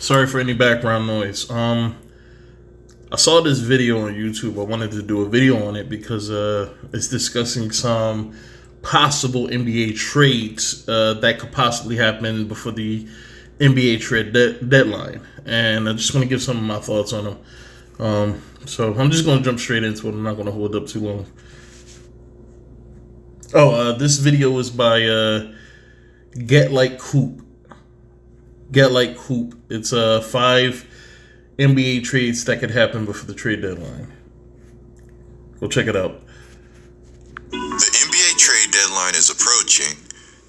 Sorry for any background noise. I saw this video on YouTube. I wanted to do a video on it because it's discussing some possible NBA trades that could possibly happen before the NBA trade deadline. And I just want to give some of my thoughts on them. So I'm just going to jump straight into it. I'm not going to hold up too long. This video is by Get Like Hoop. Get Like Hoop. It's 5 NBA trades that could happen before the trade deadline. Go check it out. The NBA trade deadline is approaching.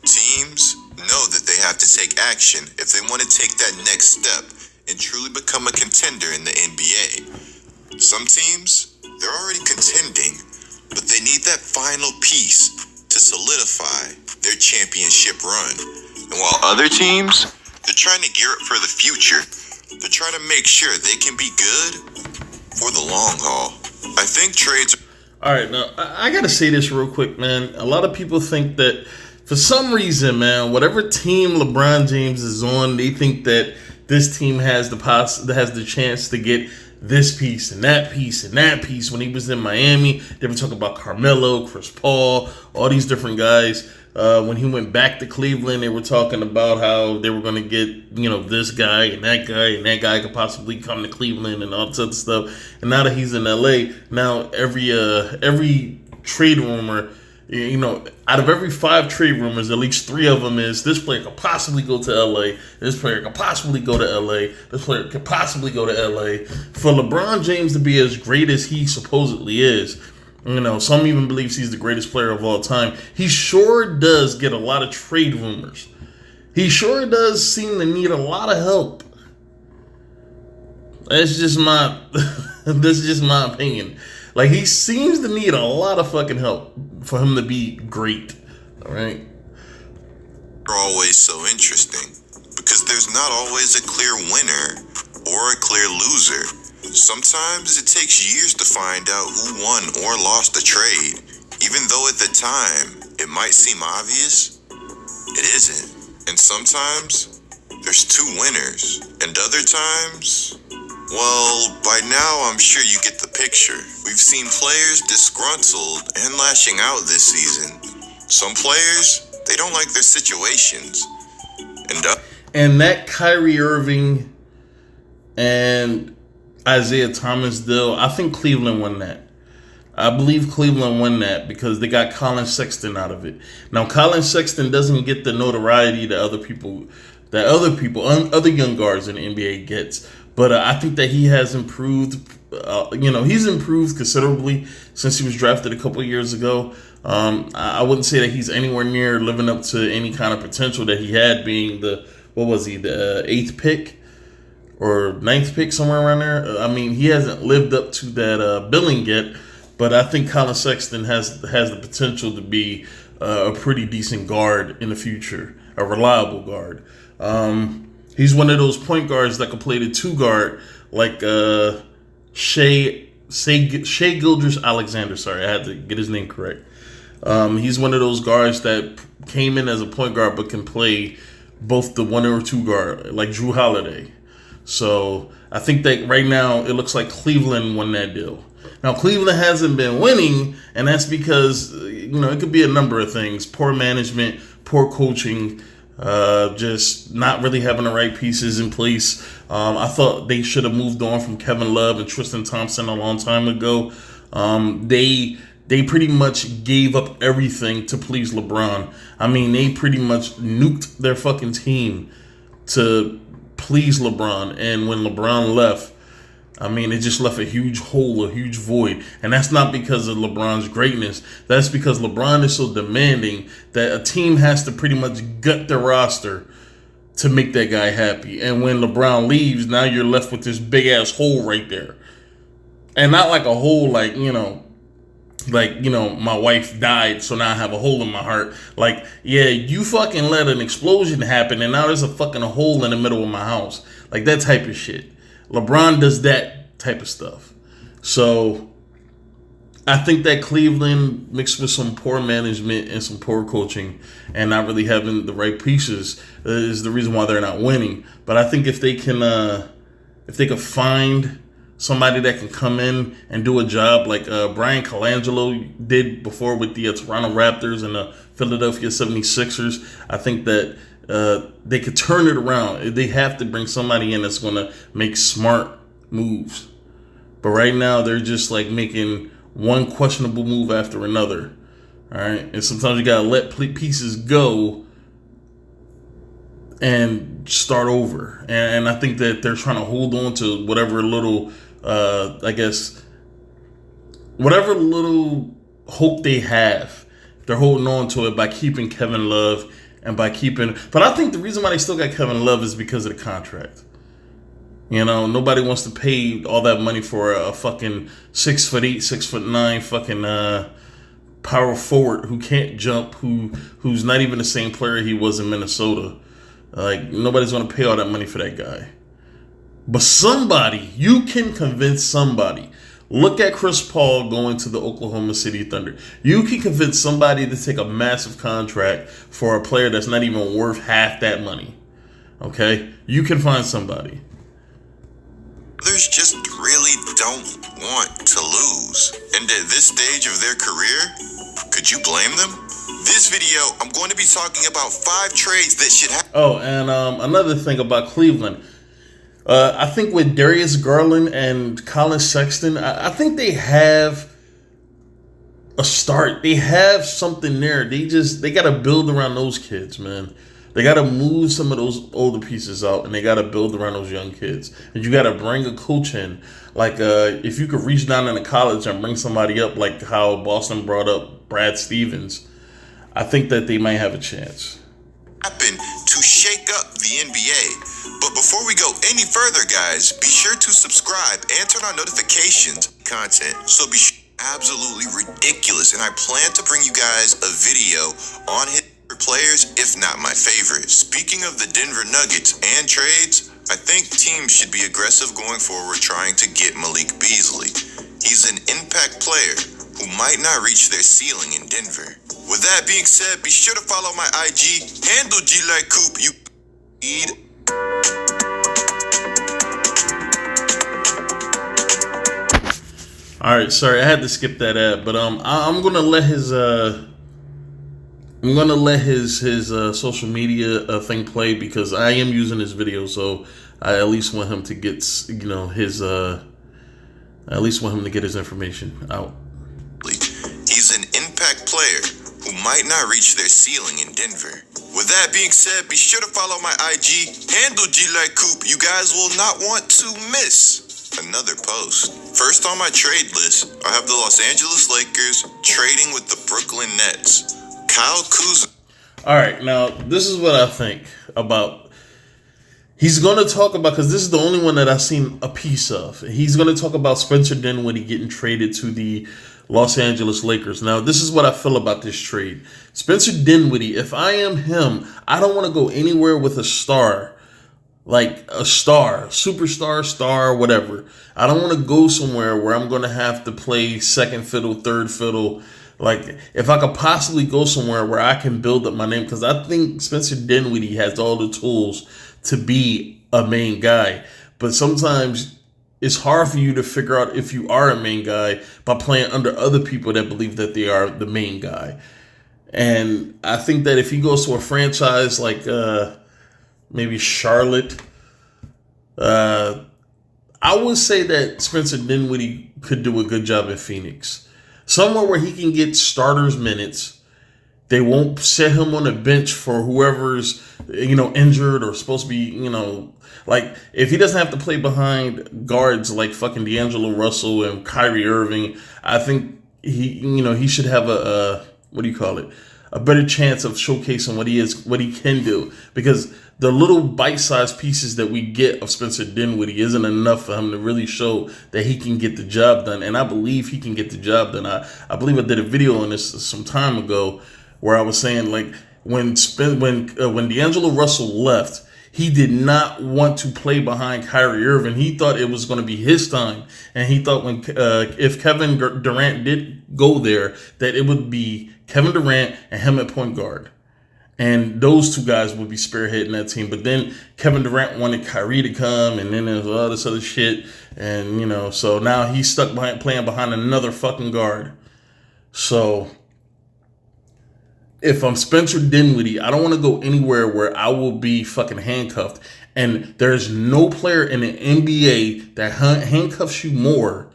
Teams know that they have to take action if they want to take that next step and truly become a contender in the NBA. Some teams, they're already contending, but they need that final piece to solidify their championship run. And while other teams, they're trying to gear up for the future. They're trying to make sure they can be good for the long haul. I think trades... All right, now, I got to say this real quick, man. A lot of people think that for some reason, man, whatever team LeBron James is on, they think that this team has the chance to get this piece and that piece and that piece. When he was in Miami, they were talking about Carmelo, Chris Paul, all these different guys. When he went back to Cleveland, they were talking about how they were going to get, this guy, and that guy could possibly come to Cleveland and all this other stuff. And now that he's in LA, now every trade rumor, out of every 5 trade rumors, at least 3 of them is this player could possibly go to LA. This player could possibly go to LA. This player could possibly go to LA. For LeBron James to be as great as he supposedly is, some even believes he's the greatest player of all time. He sure does get a lot of trade rumors. He sure does seem to need a lot of help. That's just my opinion. Like, he seems to need a lot of fucking help for him to be great. All right. They're always so interesting because there's not always a clear winner or a clear loser. Sometimes it takes years to find out who won or lost a trade. Even though at the time it might seem obvious, it isn't. And sometimes there's 2 winners. And other times, well, by now I'm sure you get the picture. We've seen players disgruntled and lashing out this season. Some players, they don't like their situations. And that Kyrie Irving and Isaiah Thomas deal, I think Cleveland won that. I believe Cleveland won that because they got Colin Sexton out of it. Now, Colin Sexton doesn't get the notoriety that other young guards in the NBA gets. But I think that he has improved. He's improved considerably since he was drafted a couple of years ago. I wouldn't say that he's anywhere near living up to any kind of potential that he had being the 8th pick or 9th pick, somewhere around there. I mean, he hasn't lived up to that billing yet. But I think Colin Sexton has the potential to be a pretty decent guard in the future, a reliable guard. He's one of those point guards that can play the 2 guard, like Shai Gilgeous-Alexander. Sorry, I had to get his name correct. He's one of those guards that came in as a point guard but can play both the 1 or 2 guard, like Drew Holiday. So I think that right now it looks like Cleveland won that deal. Now, Cleveland hasn't been winning, and that's because, it could be a number of things. Poor management, poor coaching, just not really having the right pieces in place. I thought they should have moved on from Kevin Love and Tristan Thompson a long time ago. They pretty much gave up everything to please LeBron. I mean, they pretty much nuked their fucking team to please LeBron. And when LeBron left, I mean, it just left a huge hole, a huge void. And that's not because of LeBron's greatness. That's because LeBron is so demanding that a team has to pretty much gut their roster to make that guy happy. And when LeBron leaves, now you're left with this big-ass hole right there. And not like a hole like, my wife died, so now I have a hole in my heart. Like, yeah, you fucking let an explosion happen, and now there's a fucking hole in the middle of my house. Like, that type of shit. LeBron does that type of stuff. So I think that Cleveland mixed with some poor management and some poor coaching and not really having the right pieces is the reason why they're not winning. But I think if they can find somebody that can come in and do a job like Brian Colangelo did before with the Toronto Raptors and the Philadelphia 76ers, I think that they could turn it around. They have to bring somebody in that's going to make smart moves. But right now, they're just like making one questionable move after another. All right. And sometimes you got to let pieces go and start over. And I think that they're trying to hold on to whatever little, whatever little hope they have. They're holding on to it by keeping Kevin Love and by keeping. But I think the reason why they still got Kevin Love is because of the contract. You know, nobody wants to pay all that money for a fucking 6'8", 6'9" fucking power forward who can't jump, who's not even the same player he was in Minnesota. Like, nobody's gonna pay all that money for that guy. But somebody, you can convince somebody. Look at Chris Paul going to the Oklahoma City Thunder. You can convince somebody to take a massive contract for a player that's not even worth half that money. Okay? You can find somebody. Others just really don't want to lose. And at this stage of their career, could you blame them? This video, I'm going to be talking about 5 trades that should happen. Oh, and another thing about Cleveland. I think with Darius Garland and Colin Sexton, I think they have a start. They have something there. They got to build around those kids, man. They got to move some of those older pieces out, and they got to build around those young kids. And you got to bring a coach in. Like, if you could reach down into college and bring somebody up, like how Boston brought up Brad Stevens, I think that they might have a chance. Happen to shake up the NBA. But before we go any further, guys, be sure to subscribe and turn on notifications content. So be absolutely ridiculous. And I plan to bring you guys a video on his players, if not my favorite. Speaking of the Denver Nuggets and trades, I think teams should be aggressive going forward trying to get Malik Beasley. He's an impact player who might not reach their ceiling in Denver. With that being said, be sure to follow my IG, handle G like Coop. You need. All right, sorry, I had to skip that ad, but I'm gonna let his social media thing play because I am using his video, so I at least want him to get his information out. He's an impact player who might not reach their ceiling in Denver. With that being said, be sure to follow my IG, handle G like Coop. You guys will not want to miss another post. First on my trade list, I have the Los Angeles Lakers trading with the Brooklyn Nets. Kyle Kuzma. All right, now this is what I think about. He's going to talk about, because this is the only one that I've seen a piece of. He's going to talk about Spencer Dinwiddie getting traded to the Los Angeles Lakers. Now, this is what I feel about this trade. Spencer Dinwiddie, if I am him, I don't want to go anywhere with a star. Like a star, superstar, star, whatever. I don't want to go somewhere where I'm going to have to play second fiddle, third fiddle. Like, if I could possibly go somewhere where I can build up my name, because I think Spencer Dinwiddie has all the tools to be a main guy. But sometimes it's hard for you to figure out if you are a main guy by playing under other people that believe that they are the main guy. And I think that if he goes to a franchise like maybe Charlotte, I would say that Spencer Dinwiddie could do a good job in Phoenix. Somewhere where he can get starters minutes. They won't set him on the bench for whoever's, injured or supposed to be, like if he doesn't have to play behind guards like fucking D'Angelo Russell and Kyrie Irving, I think he should have a better chance of showcasing what he can do, because the little bite-sized pieces that we get of Spencer Dinwiddie isn't enough for him to really show that he can get the job done. And I believe he can get the job done. I believe I did a video on this some time ago where I was saying, like, when D'Angelo Russell left, He did not want to play behind Kyrie Irving. He thought it was going to be his time. And he thought if Kevin Durant did go there, that it would be Kevin Durant and him at point guard. And those two guys would be spearheading that team. But then Kevin Durant wanted Kyrie to come, and then there's all this other shit. And, so now he's stuck playing behind another fucking guard. So if I'm Spencer Dinwiddie, I don't want to go anywhere where I will be fucking handcuffed. And there's no player in the NBA that handcuffs you more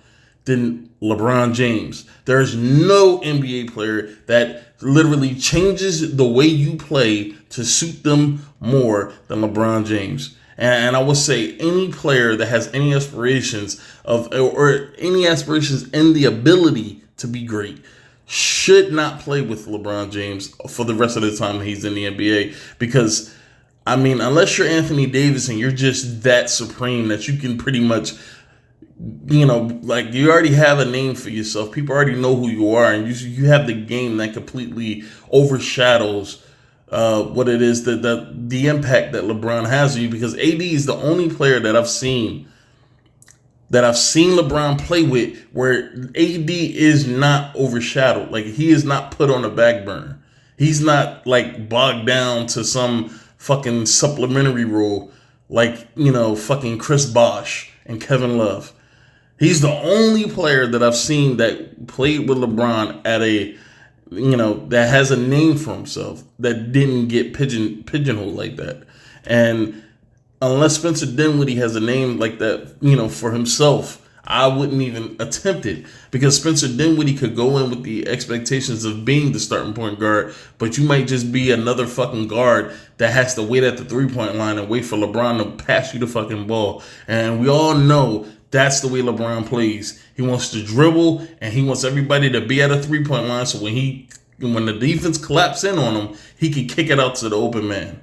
than LeBron James. There's no NBA player that literally changes the way you play to suit them more than LeBron James. And I would say any player that has any aspirations or any aspirations in the ability to be great should not play with LeBron James for the rest of the time he's in the NBA. Because, unless you're Anthony Davis and you're just that supreme that you can pretty much, you already have a name for yourself. People already know who you are, and you have the game that completely overshadows what it is, the impact that LeBron has on you. Because AD is the only player that I've seen LeBron play with where AD is not overshadowed. Like, he is not put on a back burner. He's not bogged down to some fucking supplementary role like, fucking Chris Bosh and Kevin Love. He's the only player that I've seen that played with LeBron at that has a name for himself, that didn't get pigeonholed like that. And unless Spencer Dinwiddie has a name like that, for himself, I wouldn't even attempt it. Because Spencer Dinwiddie could go in with the expectations of being the starting point guard, but you might just be another fucking guard that has to wait at the 3-point line and wait for LeBron to pass you the fucking ball. And we all know that's the way LeBron plays. He wants to dribble, and he wants everybody to be at a 3-point line, so when the defense collapses in on him, he can kick it out to the open man.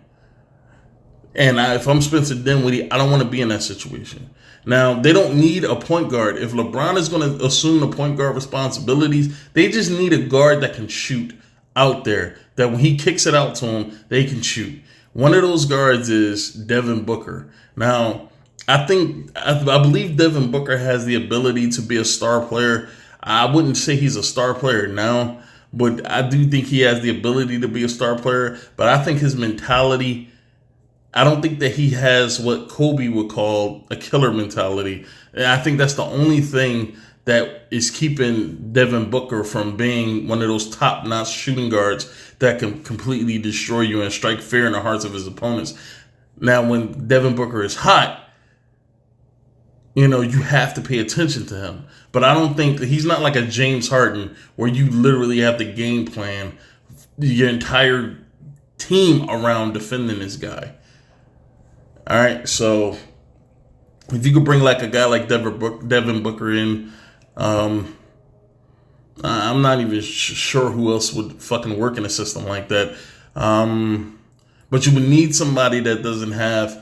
And if I'm Spencer Dinwiddie, I don't want to be in that situation. Now, they don't need a point guard. If LeBron is going to assume the point guard responsibilities, they just need a guard that can shoot out there, that when he kicks it out to him, they can shoot. One of those guards is Devin Booker. Now, I believe Devin Booker has the ability to be a star player. I wouldn't say he's a star player now, but I do think he has the ability to be a star player. But I think his mentality, I don't think that he has what Kobe would call a killer mentality. And I think that's the only thing that is keeping Devin Booker from being one of those top-notch shooting guards that can completely destroy you and strike fear in the hearts of his opponents. Now, when Devin Booker is hot, you have to pay attention to him. But I don't think he's not like a James Harden where you literally have to game plan your entire team around defending this guy. All right, so if you could bring a guy like Devin Booker in, I'm not even sure who else would fucking work in a system like that. But you would need somebody that doesn't have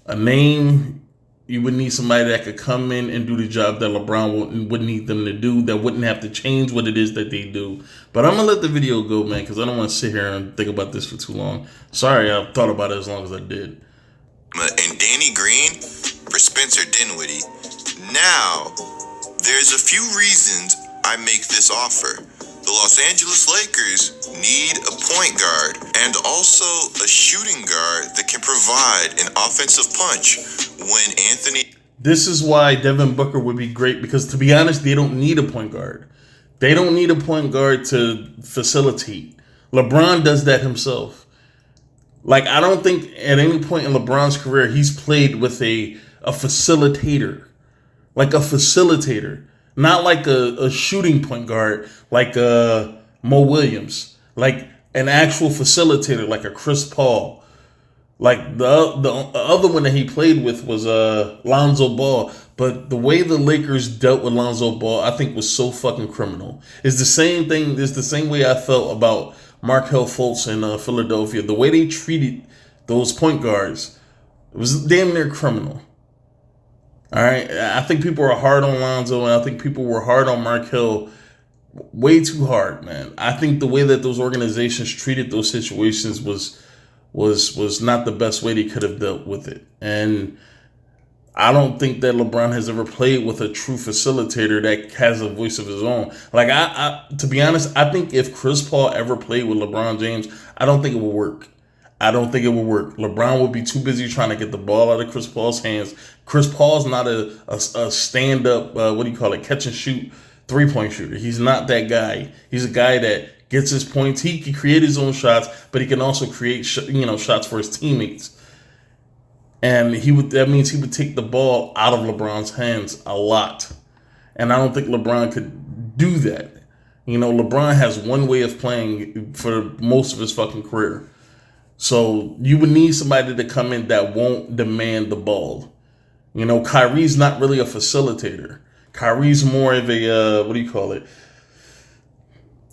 a name. You would need somebody that could come in and do the job that LeBron would need them to do, that wouldn't have to change what it is that they do. But I'm going to let the video go, man, because I don't want to sit here and think about this for too long. Sorry, I thought about it as long as I did. And Danny Green for Spencer Dinwiddie. Now, there's a few reasons I make this offer. The Los Angeles Lakers need a point guard and also a shooting guard that can provide an offensive punch when Anthony... This is why Devin Booker would be great, because to be honest, they don't need a point guard. They don't need a point guard to facilitate. LeBron does that himself. I don't think at any point in LeBron's career he's played with a facilitator. Like a facilitator. Not like a shooting point guard like Mo Williams. Like an actual facilitator like a Chris Paul. Like the other one that he played with was Lonzo Ball. But the way the Lakers dealt with Lonzo Ball, I think, was so fucking criminal. It's the same thing. It's the same way I felt about Markelle Fultz in Philadelphia. The way they treated those point guards, it was damn near criminal. All right, I think people were hard on Lonzo, and I think people were hard on Markelle, way too hard, man. I think the way that those organizations treated those situations was was not the best way they could have dealt with it. And I don't think that LeBron has ever played with a true facilitator that has a voice of his own. Like, I to be honest, I think if Chris Paul ever played with LeBron James, I don't think it would work. I don't think it would work. LeBron would be too busy trying to get the ball out of Chris Paul's hands. Chris Paul's not a stand-up, catch and shoot three-point shooter. He's not that guy. He's a guy that gets his points. He can create his own shots, but he can also create shots for his teammates. And that means he would take the ball out of LeBron's hands a lot. And I don't think LeBron could do that. LeBron has one way of playing for most of his fucking career. So you would need somebody to come in that won't demand the ball. Kyrie's not really a facilitator. Kyrie's more of a,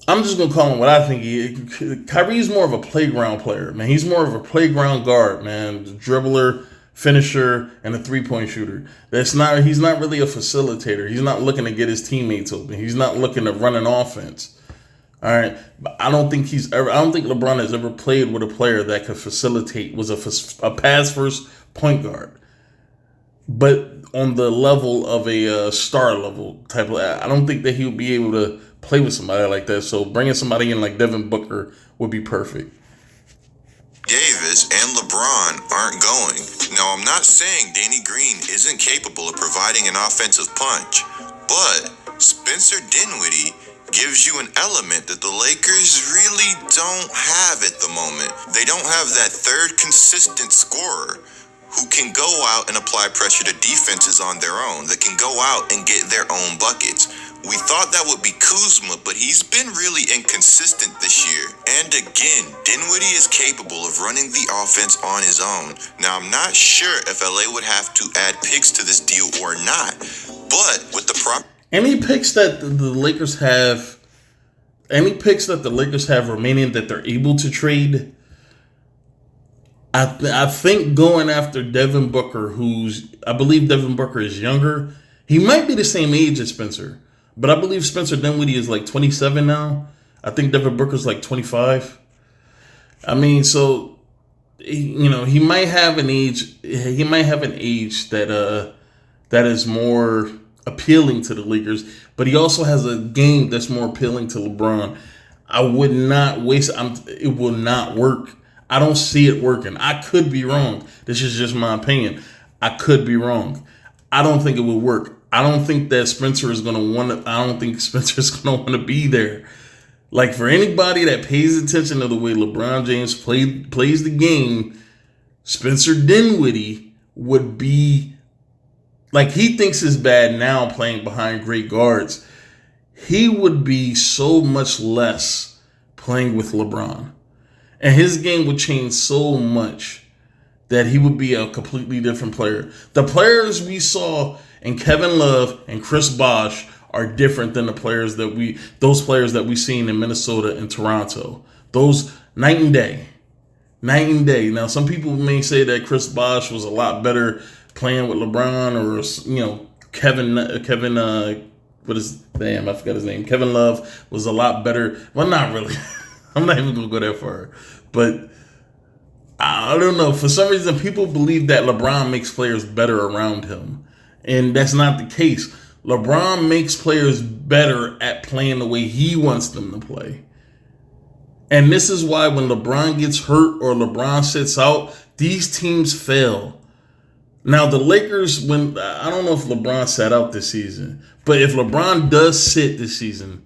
I'm just going to call him what I think he is. Kyrie's more of a playground player, man. He's more of a playground guard, man. Dribbler, finisher, and a three-point shooter. He's not really a facilitator. He's not looking to get his teammates open. He's not looking to run an offense. All right, but I don't think LeBron has ever played with a player that could facilitate, was a pass-first point guard. But on the level of a star level type of, I don't think that he would be able to play with somebody like that. So bringing somebody in like Devin Booker would be perfect. Davis and LeBron aren't going. Now, I'm not saying Danny Green isn't capable of providing an offensive punch, but Spencer Dinwiddie gives you an element that the Lakers really don't have at the moment. They don't have that third consistent scorer who can go out and apply pressure to defenses on their own, that can go out and get their own buckets. We thought that would be Kuzma, but he's been really inconsistent this year. And again, Dinwiddie is capable of running the offense on his own. Now, I'm not sure if LA would have to add picks to this deal or not, but with the proper... Any picks that the Lakers have remaining that they're able to trade, I think going after Devin Booker, I believe Devin Booker is younger. He might be the same age as Spencer, but I believe Spencer Dinwiddie is like 27 now. I think Devin Booker's like 25. I mean, so he might have an age. He might have an age that is more appealing to the Lakers, but he also has a game that's more appealing to LeBron. I would not waste. It will not work. I don't see it working. I could be wrong. This is just my opinion. I could be wrong. I don't think it will work. I don't think that Spencer is going to want to. I don't think Spencer's going to want to be there. Like, for anybody that pays attention to the way LeBron James plays the game, Spencer Dinwiddie would be. Like, he thinks it's bad now playing behind great guards. He would be so much less playing with LeBron. And his game would change so much that he would be a completely different player. The players we saw in Kevin Love and Chris Bosh are different than those players that we seen in Minnesota and Toronto. Those night and day. Night and day. Now, some people may say that Chris Bosh was a lot better playing with LeBron, or Kevin, I forgot his name. Kevin Love was a lot better. Well, not really. I'm not even gonna go that far, but I don't know. For some reason, people believe that LeBron makes players better around him, and that's not the case. LeBron makes players better at playing the way he wants them to play. And this is why when LeBron gets hurt or LeBron sits out, these teams fail. Now, the Lakers, I don't know if LeBron sat out this season, but if LeBron does sit this season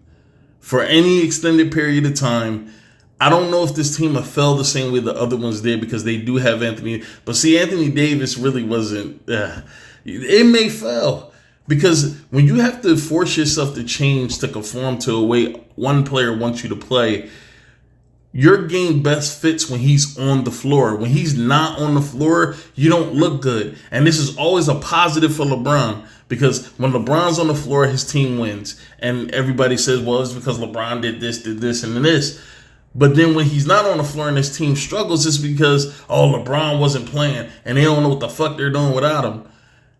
for any extended period of time, I don't know if this team will fail the same way the other ones did, because they do have Anthony. But see, Anthony Davis really wasn't. It may fail, because when you have to force yourself to change to conform to a way one player wants you to play, your game best fits when he's on the floor. When he's not on the floor, you don't look good. And this is always a positive for LeBron, because when LeBron's on the floor, his team wins. And everybody says, well, it's because LeBron did this, and this. But then when he's not on the floor and his team struggles, it's because, LeBron wasn't playing and they don't know what the fuck they're doing without him.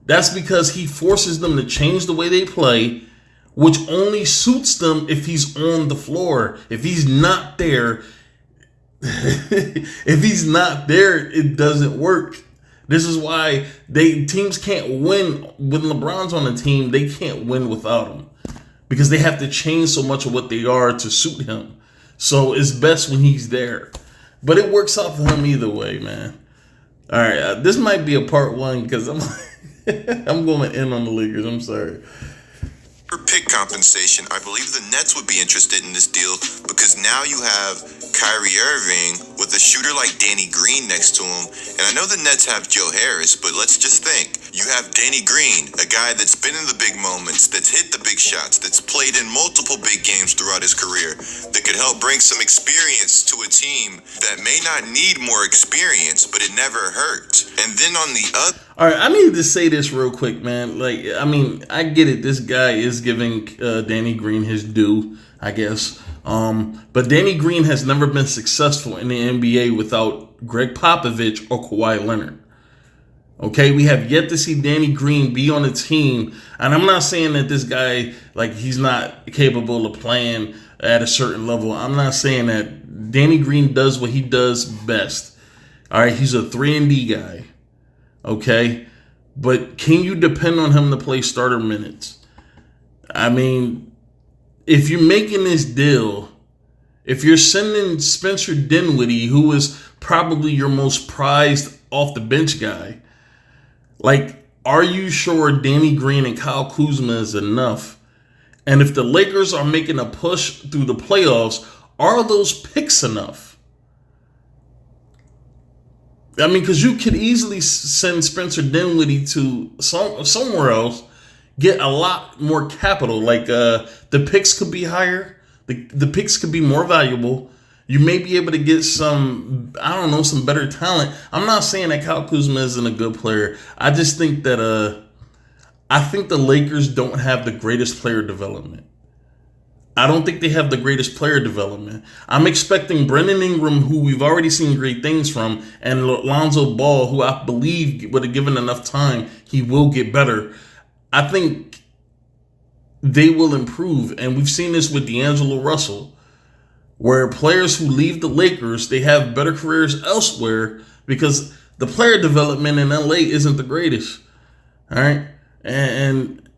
That's because he forces them to change the way they play, which only suits them if he's on the floor. If he's not there, If he's not there, it doesn't work. This is why teams can't win when LeBron's on the team. They can't win without him because they have to change so much of what they are to suit him. So it's best when he's there. But it works out for him either way, man. All right, this might be a part one because I'm I'm going in on the Lakers. I'm sorry. For pick compensation, I believe the Nets would be interested in this deal because now you have Kyrie Irving with a shooter like Danny Green next to him. And I know the Nets have Joe Harris, but let's just think. You have Danny Green, a guy that's been in the big moments, that's hit the big shots, that's played in multiple big games throughout his career, that could help bring some experience to a team that may not need more experience, but it never hurts. And then on the other... All right, I need to say this real quick, man. Like, I mean, I get it. This guy is giving Danny Green his due, I guess. But Danny Green has never been successful in the NBA without Greg Popovich or Kawhi Leonard. Okay, we have yet to see Danny Green be on a team. And I'm not saying that this guy, like, he's not capable of playing at a certain level. I'm not saying that. Danny Green does what he does best. All right, he's a 3-and-D guy. Okay, but can you depend on him to play starter minutes? I mean, if you're making this deal, if you're sending Spencer Dinwiddie, who is probably your most prized off the bench guy, like, are you sure Danny Green and Kyle Kuzma is enough? And if the Lakers are making a push through the playoffs, are those picks enough? I mean, because you could easily send Spencer Dinwiddie to somewhere else, get a lot more capital. Like, the picks could be higher. The picks could be more valuable. You may be able to get some, I don't know, some better talent. I'm not saying that Kyle Kuzma isn't a good player. I just think that I think the Lakers don't have the greatest player development. I don't think they have the greatest player development. I'm expecting Brandon Ingram, who we've already seen great things from, and Lonzo Ball, who I believe would have given enough time, he will get better. I think they will improve. And we've seen this with D'Angelo Russell, where players who leave the Lakers, they have better careers elsewhere because the player development in LA isn't the greatest. All right. And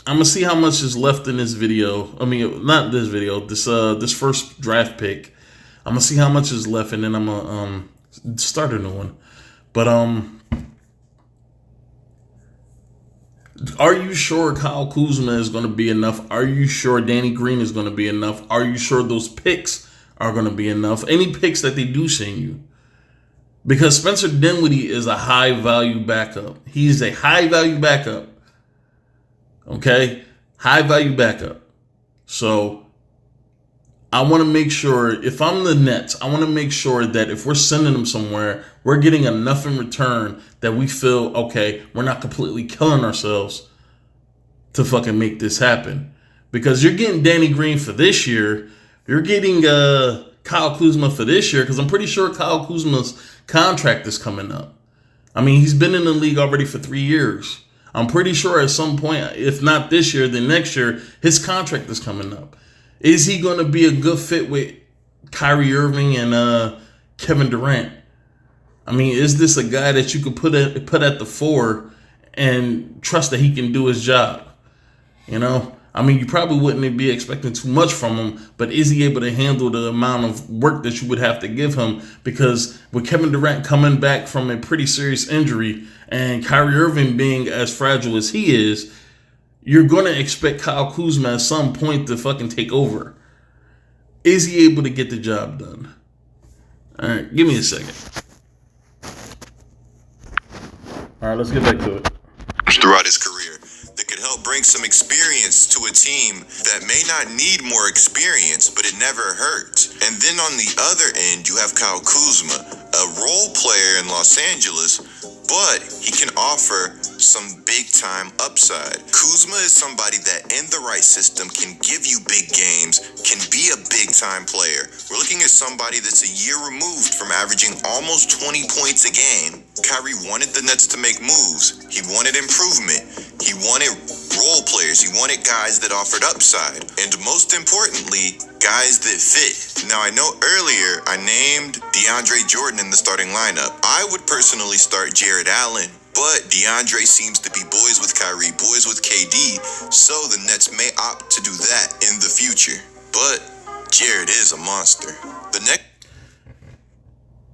I'm going to see how much is left in this video. I mean, not this video, this first draft pick. I'm going to see how much is left, and then I'm going to start a new one. But are you sure Kyle Kuzma is going to be enough? Are you sure Danny Green is going to be enough? Are you sure those picks are going to be enough? Any picks that they do send you? Because Spencer Dinwiddie is a high-value backup. He's a high-value backup. Okay, high value backup. So I want to make sure, if I'm the Nets, I want to make sure that if we're sending them somewhere, we're getting enough in return that we feel, okay, we're not completely killing ourselves to fucking make this happen. Because you're getting Danny Green for this year. You're getting Kyle Kuzma for this year, because I'm pretty sure Kyle Kuzma's contract is coming up. I mean, he's been in the league already for 3 years. I'm pretty sure at some point, if not this year, then next year, his contract is coming up. Is he going to be a good fit with Kyrie Irving and Kevin Durant? I mean, is this a guy that you could put at the 4 and trust that he can do his job? You know? I mean, you probably wouldn't be expecting too much from him, but is he able to handle the amount of work that you would have to give him? Because with Kevin Durant coming back from a pretty serious injury and Kyrie Irving being as fragile as he is, you're going to expect Kyle Kuzma at some point to fucking take over. Is he able to get the job done? All right, give me a second. All right, let's get back to it. Throughout his career, that could help bring some experience to a team that may not need more experience, but it never hurts. And then on the other end, you have Kyle Kuzma, a role player in Los Angeles, but he can offer some big-time upside. Kuzma is somebody that in the right system can give you big games, can be a big-time player. We're looking at somebody that's a year removed from averaging almost 20 points a game. Kyrie wanted the Nets to make moves. He wanted improvement. He wanted role players. He wanted guys that offered upside. And most importantly, guys that fit. Now, I know earlier I named DeAndre Jordan in the starting lineup. I would personally start Jared Allen, but DeAndre seems to be boys with Kyrie, boys with KD, so the Nets may opt to do that in the future. But Jared is a monster. The next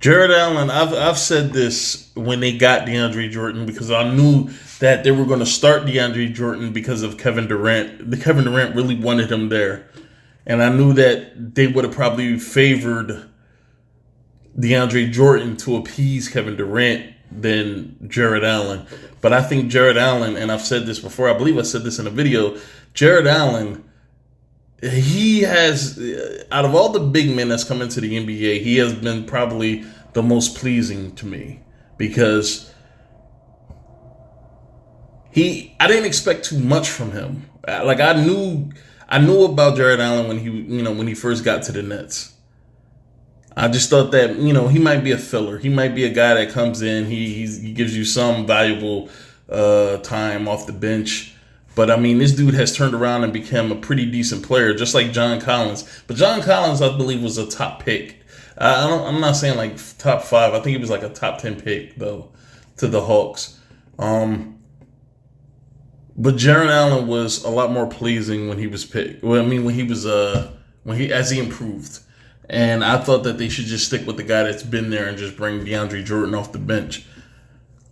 Jared Allen, I've said this when they got DeAndre Jordan, because I knew that they were going to start DeAndre Jordan because of Kevin Durant. Kevin Durant really wanted him there. And I knew that they would have probably favored DeAndre Jordan to appease Kevin Durant than Jared Allen. But I think Jared Allen, and I've said this before, I believe I said this in a video, Jared Allen, he has, out of all the big men that's come into the NBA, he has been probably the most pleasing to me, because I didn't expect too much from him. Like, I knew about Jared Allen when he first got to the Nets. I just thought that, he might be a filler. He might be a guy that comes in, he gives you some valuable time off the bench. But, I mean, this dude has turned around and become a pretty decent player, just like John Collins. But John Collins, I believe, was a top pick. I'm not saying, like, top 5. I think he was, like, a top 10 pick, though, to the Hawks. But Jared Allen was a lot more pleasing when he was picked. Well, I mean, as he improved. And I thought that they should just stick with the guy that's been there and just bring DeAndre Jordan off the bench.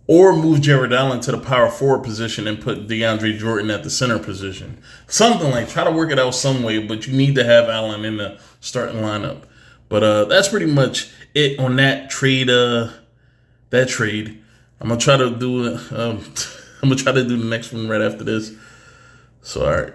Or move Jared Allen to the power forward position and put DeAndre Jordan at the center position. Something like, try to work it out some way, but you need to have Allen in the starting lineup. But that's pretty much it on that trade. I'm gonna try to do the next one right after this. So, all right.